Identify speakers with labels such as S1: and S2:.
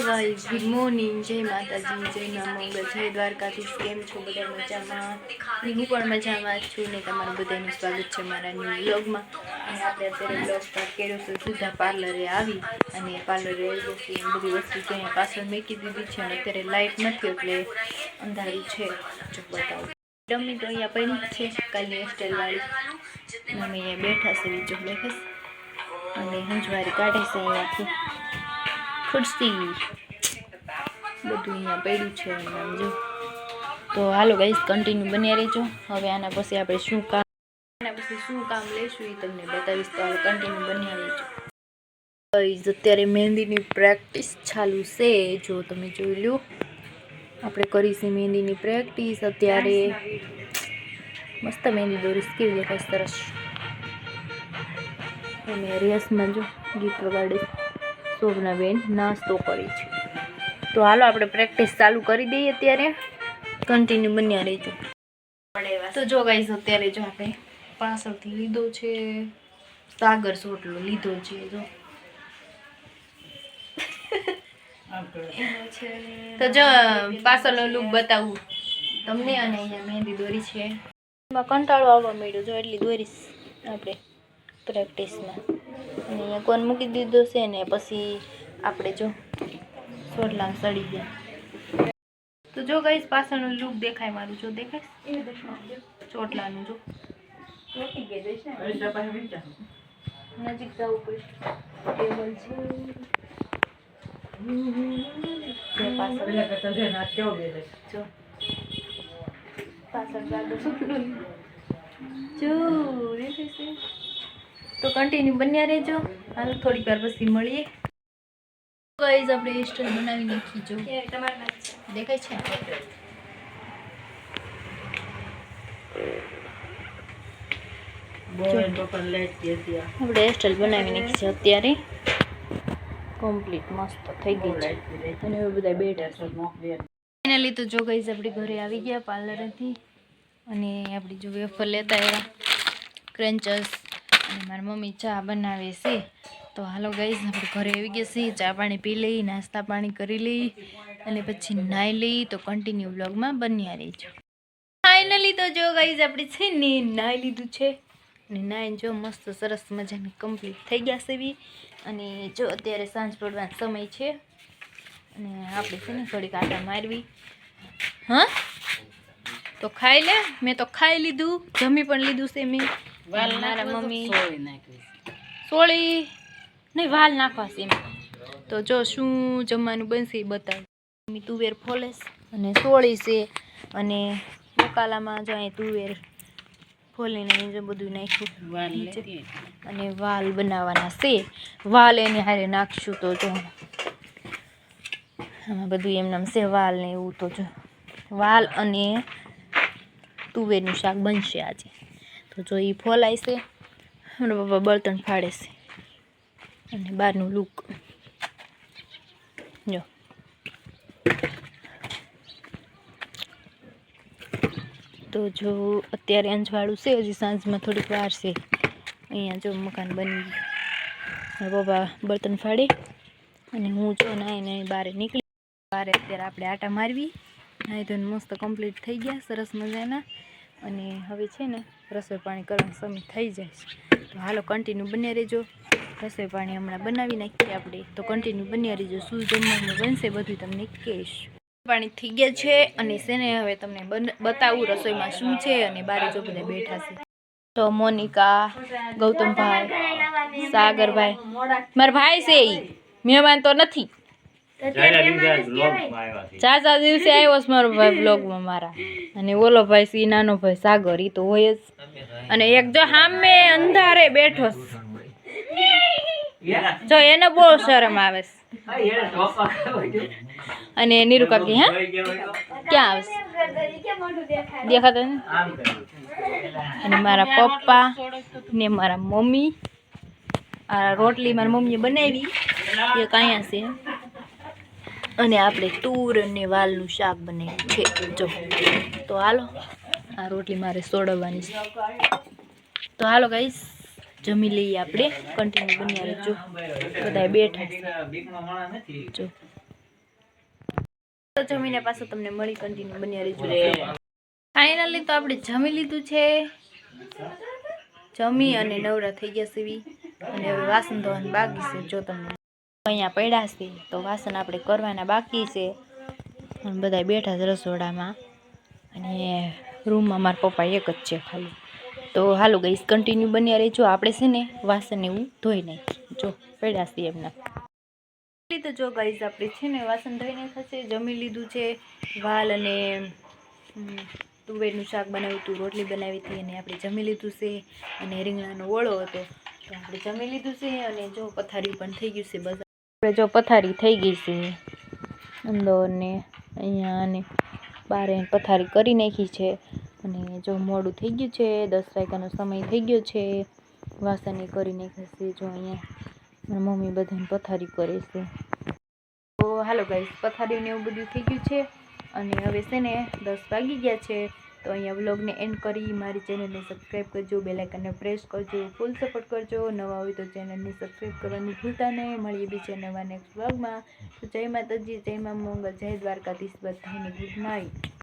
S1: Guys good morning जय माताजी जय मा मंगल जय द्वारकाधीश केम छो बधा मजामां હું પણ મજામાં છું ને તમારું બધાનું સ્વાગત છે મારા ન્યૂ વ્લોગમાં અને આપણે અત્યારે વ્લોગ સ્ટાર્ટ કર્યો છે સીધા પાર્લરે આવી અને પાર્લરે આવી બધી વસ્તુ ત્યાં પાછળ મૂકી દીધી છે અને અત્યારે લાઇટ નથી એટલે અંધારું છે જો બતાવું ડમી તો અહીંયા પડી છે કાલની હેરસ્ટાઈલ વાળી મમ્મી અહીંયા બેઠા છે બીજો દેખાશ અને હંજવારી કાઢે છે અહીંયાથી ખુરશી બધું અહીંયા પડ્યું છે આમ જો તો હાલો ગાઈસ કન્ટિન્યુ બન્યા રહેજો હવે આના પછી આપણે શું કામ લેશું એ તમને બતાવીશ તો હાલો કન્ટિન્યુ બન્યા રહેજો ગાઈસ અત્યારે મહેંદીની પ્રેક્ટિસ ચાલુ છે જો તમે જોઈ લો આપણે કરીશું મહેંદીની પ્રેક્ટિસ અત્યારે મસ્ત મહેંદી દોરીશ કેવી દેખાય સરસ અને રેસમાં જો ગીત વગાડે શોભનાબેન નાસ્તો કરી છે તો હાલો આપણે પ્રેક્ટિસ ચાલુ કરી દઈએ અત્યારે કન્ટિન્યુ બન્યા રહેજો તો જો ગાઈસ અત્યારે જો આપણે પાછળથી લીધો છે સાગર સોટલો લીધો છે જો તો જો પાછળનો લુક બતાવું તમને અને અહીંયા મહેંદી દોરી છે એમાં કંટાળો આવવા માંડ્યો જો એટલી દોરીશ આપણે પ્રેક્ટિસમાં અને અહીંયા કોણ મૂકી દીધો છે ને પછી આપણે જો સોટલામાં સડી ગયા તો જો ગાઈસ પાછળનું લુક દેખાય મારું જો દેખાય ચોટલાનું જો નજીક જવું પડશે ટેબલ છે પાછળ જો દેખાય તો કન્ટિન્યુ બન્યા રહેજો હાલ થોડીક વાર પછી મળીએ ગાઈસ આપણે હેરસ્ટાઈલ બનાવી નાખી જો દેખાય છે આપણે હેરસ્ટાઈલ બનાવી નાખી છે અત્યારે કમ્પ્લીટ મસ્ત થઈ ગઈ છે અને હવે બધા બેઠા છે ફાઇનલી તો જો ગાઈસ આપણે ઘરે આવી ગયા પાર્લરેથી અને આપણી જો વેફર લેતા એવા ક્રન્ચર્સ અને મારી મમ્મી ચા બનાવે છે તો હાલો ગાઈસ આપણે ઘરે આવી ગયા છીએ ચા પાણી પી લઈ નાસ્તા પાણી કરી લઈ અને પછી નાહી લઈ તો કન્ટિન્યુ વ્લોગમાં બન્યા રહેજો ફાઇનલી તો જો ગાઈસ આપણે છે ને નાહી લીધું છે અને નાહીને જો મસ્ત સરસ મજાની કમ્પ્લીટ થઈ ગયા છે અને જો અત્યારે સાંજ પડવાનો સમય છે અને આપણે છે ને થોડીક આટા મારવી હા તો ખાઈ લે મેં તો ખાઈ લીધું જમી પણ લીધું છે મેં મારા મમ્મી સોળી નહીં વાલ નાખવા છે એમ તો જો શું જમવાનું બનશે એ બતાવ મમ્મી તુવેર ફોલેસ અને સોળી છે અને મકાલામાં જો અહીં તુવેર ફોલીને જો બધું નાખ્યું અને વાલ બનાવવાના છે વાલ એને હારે નાખશું તો જો આમાં બધું એમનામ છે વાલ ને એવું તો જો વાલ અને તુવેરનું શાક બનશે આજે તો જો એ ફોલાય છે મારા પપ્પા બળતણ ફાડે છે અને બહારનું લુક જો તો જો અત્યારે અંજવાળું છે હજી સાંજમાં થોડીક વાર છે અહીંયા જો મકાન બની ગયું મારા પપ્પા બળતણ ફાડે અને હું જો નાઈને બહાર નીકળી બહાર અત્યારે આપણે આટા મારવી નાહી તો મસ્ત કમ્પ્લીટ થઈ ગયા સરસ મજાના અને હવે છે ને રસોઈ પાણી કરવાનો સમય થઈ જાય છે તો હાલો કન્ટિન્યુ બન્યા રહેજો રસોઈ પાણી હમણાં બનાવી નાખીએ આપણે તો કન્ટિન્યુ બન્યા રહેજો શું જમવાનું બનશે બધું તમને કહીશ પાણી થઈ ગયા છે અને છે ને હવે તમને બતાવું રસોઈમાં શું છે અને બારે જો બધા બેઠા છે તો મોનિકા ગૌતમભાઈ સાગરભાઈ મારા ભાઈ છે એ મહેમાન તો નથી ચાચા દિવસે આવ્યો છે મારો ભાઈ બ્લોગમાં મારા અને ઓલો ભાઈ સી નાનો ભાઈ સાગર ઈ તો હોય જ અને એક જો સામે અંધારે બેઠો જો એને બહુ શરમ આવે છે અને નીરુ કાકી હા ક્યાં આવશે દેખાતો ને અને મારા પપ્પા ને મારા મમ્મી આ રોટલી મારી મમ્મીએ બનાવી એ કાંયા છે અને આપણે તુર અને વાલનું શાક બનાવ્યું છે જો તો હાલો આ રોટલી મારે સોડવાની છે તો હાલો ગાઈસ જમી લઈએ આપણે કન્ટિન્યુ બન્યા રહેજો બધા બેઠા જો તો જમીને પાછું તમને મળી કન્ટિન્યુ બની રહીશું. ફાઇનલી તો આપણે જમી લીધું છે, જમી અને નવરા થઈ ગયા સીવી અને હવે વાસણ ધોવાનું બાકી છે. જો તમને અહીંયા પડ્યા છે તો વાસણ આપણે કરવાના બાકી છે. અને બધા બેઠા છે રસોડામાં અને રૂમમાં મારા પપ્પા એક જ છે ખાલી. તો હાલો ગઈશ કન્ટિન્યુ બન્યા રહેજો. આપણે છે ને વાસણ એવું ધોઈ નાખીએ. જો પડ્યા છે એમના. તો જો ગાઈઝ આપણે છે ને વાસણ ધોઈને થશે, જમી લીધું છે. વાલ અને તુવેરનું શાક બનાવ્યું હતું, રોટલી બનાવી હતી અને આપણે જમી લીધું છે. અને રીંગણાનો ઓળો હતો તો આપણે જમી લીધું છે. અને જો પથારી પણ થઈ ગયું છે બધા. આપણે જો પથારી થઈ ગઈ છે અંદર ને અહીંયા અને બારે પથારી કરી નાખી છે. અને જો મોડું થઈ ગયું છે, 10 વાગ્યાનો સમય થઈ ગયો છે. વાસણ એ કરી નાખ્યા છે. જો અહીંયા મારી મમ્મી બધાને પથારી કરે છે. તો હાલો ગાઈસ, પથારીને એવું બધું થઈ ગયું છે અને હવે છે ને 10 વાગી ગયા છે. તો અહીંયા વ્લોગને એન્ડ કરી મારી ચેનલને સબસ્ક્રાઈબ કરજો, બેલ આઇકનને પ્રેસ કરજો, ફૂલ સપોર્ટ કરજો. નવા હોય તો ચેનલને સબસ્ક્રાઈબ કરવાનું ભૂલતા નહીં. મળીએ બીજા નવા નેક્સ્ટ વ્લોગમાં. તો જય માતાજી, જય મા મંગલ, જય દ્વારકાધીશ, બધાને ગુડ નાઇટ.